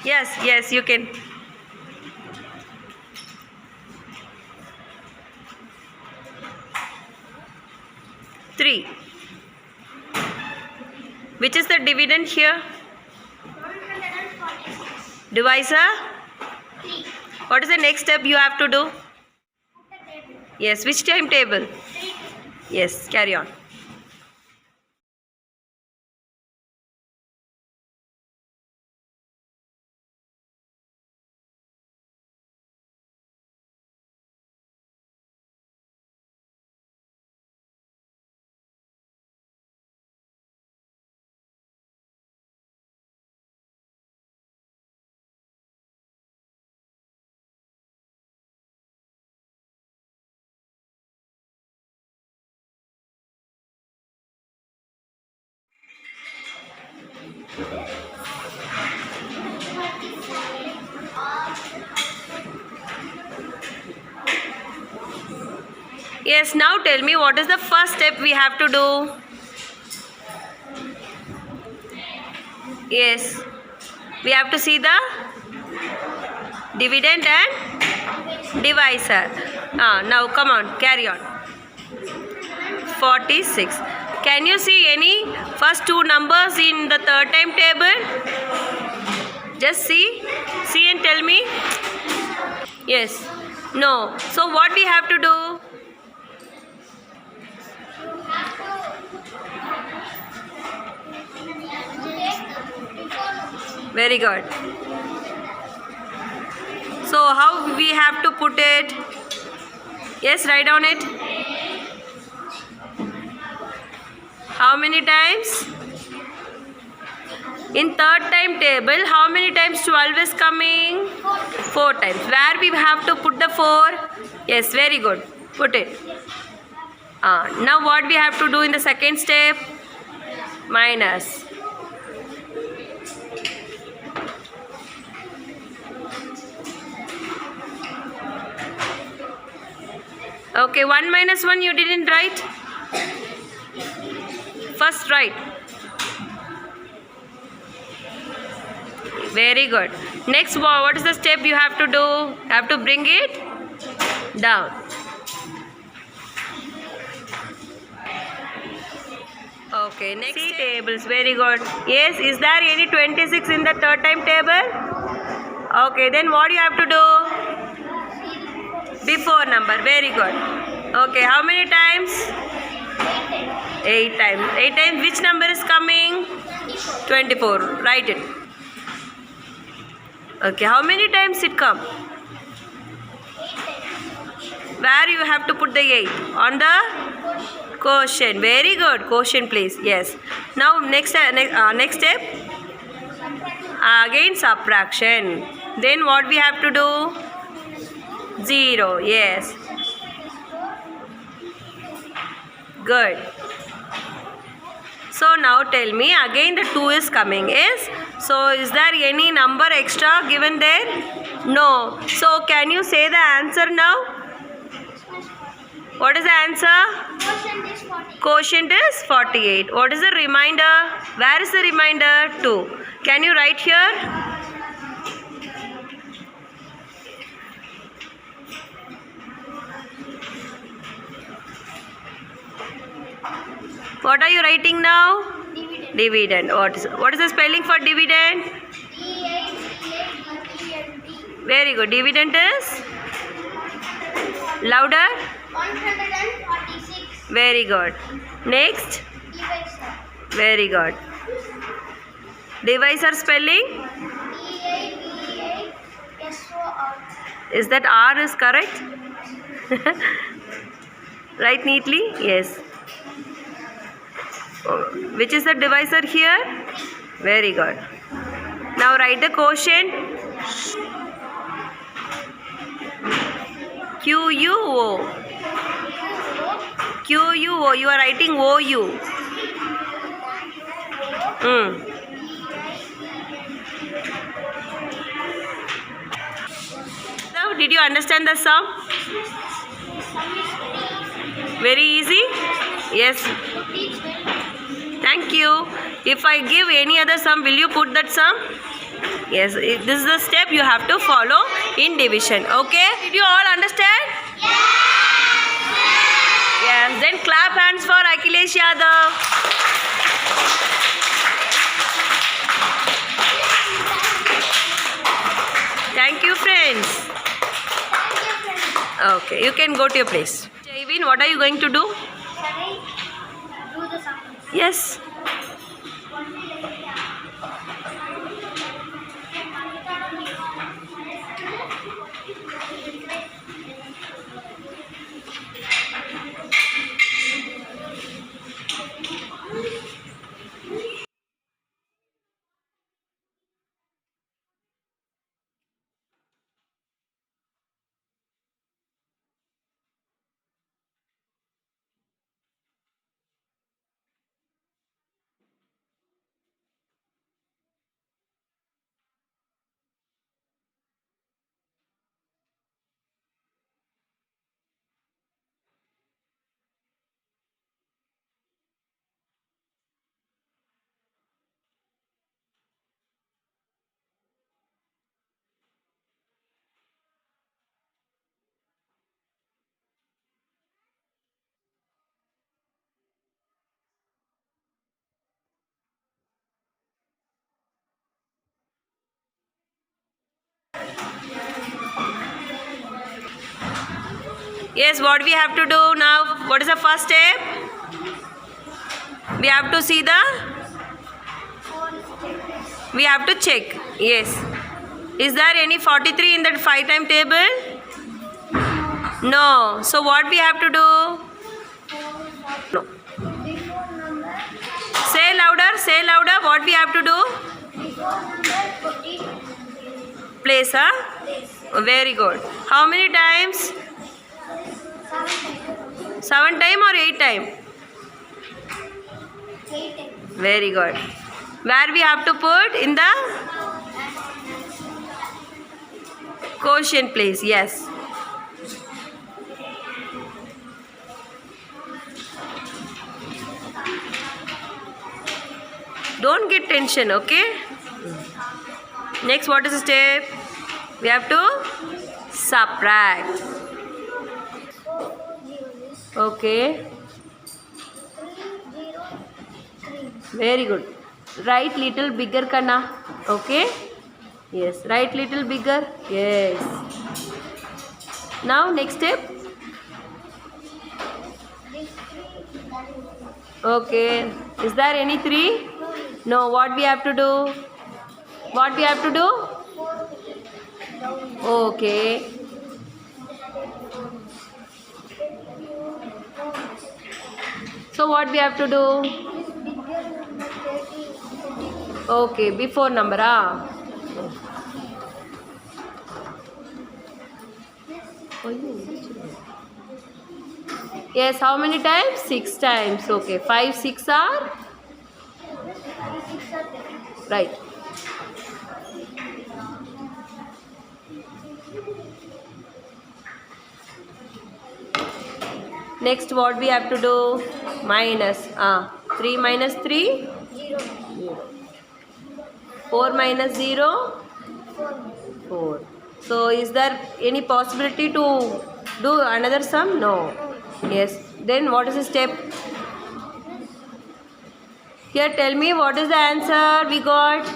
Yes, yes, you can. Three. Which is the dividend here? 146. Divisor? 3. What is the next step you have to do? Put the table. Yes, which timetable? 3. Yes, carry on. Yes, now tell me what is the first step we have to do? Yes, we have to see the dividend and divisor. Now come on, carry on. 46. Can you see any first two numbers in the third time table? Just see and tell me. Yes, no. So what we have to do? Very good. So how we have to put it? Yes, write down it. How many times? In third time table, how many times 12 is coming? 4 times. Where we have to put the 4? Yes, very good. Put it. Now what we have to do in the second step? Minus. Okay, 1 minus 1 you didn't write? First write. Very good. Next, what is the step you have to do? You have to bring it down. Okay, next C tables. Very good. Yes, is there any 26 in the third time table? Okay, then what you have to do? Before number. Very good. Okay, how many times? 8 times. 8 times which number is coming? 24. Write it. Okay, how many times it come? Where you have to put the 8? On the quotient. Very good. Quotient please. Yes. Now next step. Again subtraction. Then what we have to do? 0. Yes. Good. So now tell me again the 2 is coming. Yes. So is there any number extra given there? No. So can you say the answer now? What is the answer? Quotient is 48. Quotient is 48. What is the remainder? Where is the remainder? 2. Can you write here? What are you writing now? Dividend. Dividend. What is the spelling for dividend? D-A-V-I-D-E-N-D. Very good. Dividend is? Louder? 146. Very good. Next? Divisor. Very good. Divisor spelling? D-A-V-I-S-O-R. Is that R is correct? Write neatly? Yes. Which is the divisor here? Very good. Now write the quotient. Q-U-O. Q-U-O. You are writing O-U. Now, did you understand the sum? Very easy? Yes. Thank you. If I give any other sum, will you put that sum? Yes, this is the step you have to follow in division. Okay? Did you all understand? Yes. Then clap hands for Akhilesh Yadav. Thank you, friends. Okay, you can go to your place. Javin, what are you going to do? Can I do the sum? Yes. Yes, what we have to do now? What is the first step? We have to see the... We have to check. Yes. Is there any 43 in that 5 time table? No. So what we have to do? No. Before number, Say louder, say louder. What we have to do? before number 14 Place, huh? place. Very good. How many times? 7 time or 8 time? 8 Very good. Where we have to put? In the quotient place. Yes. Don't get tension, okay? Next, what is the step? We have to subtract. Okay. 303. Very good. Write little bigger, Kanna. Okay? Yes. Write little bigger. Yes. Now, next step. This 3 that is Okay. Is there any 3? No. What we have to do? What we have to do? 4 down. Okay. So what we have to do? This bigger number 30. Okay, before number, ah. Yes, how many times? 6 times. Okay, 5, 6 are? 6 are there. Right. Next, what we have to do? Minus. 3 minus 3? 0. 4 minus 0? 4. So, is there any possibility to do another sum? No. Yes. Then, what is the step? Here, tell me what is the answer we got?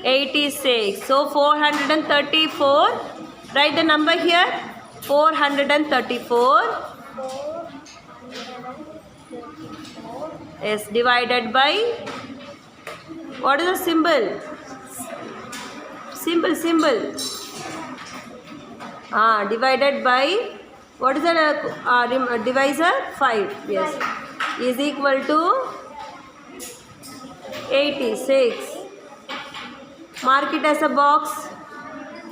86. So, 434. Write the number here. 434. Yes, divided by, what is the symbol? Symbol. Divided by, what is the divisor? 5. Yes. Is equal to 86. Mark it as a box.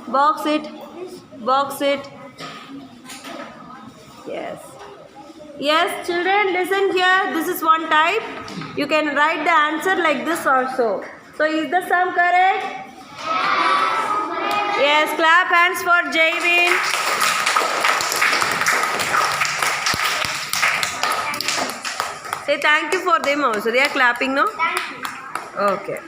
Box it. Yes. Yes, children, listen here. This is one type. You can write the answer like this also. So, is the sum correct? Yes, clap hands for Javin. Say thank you for them also. They are clapping, no? Thank you. Okay.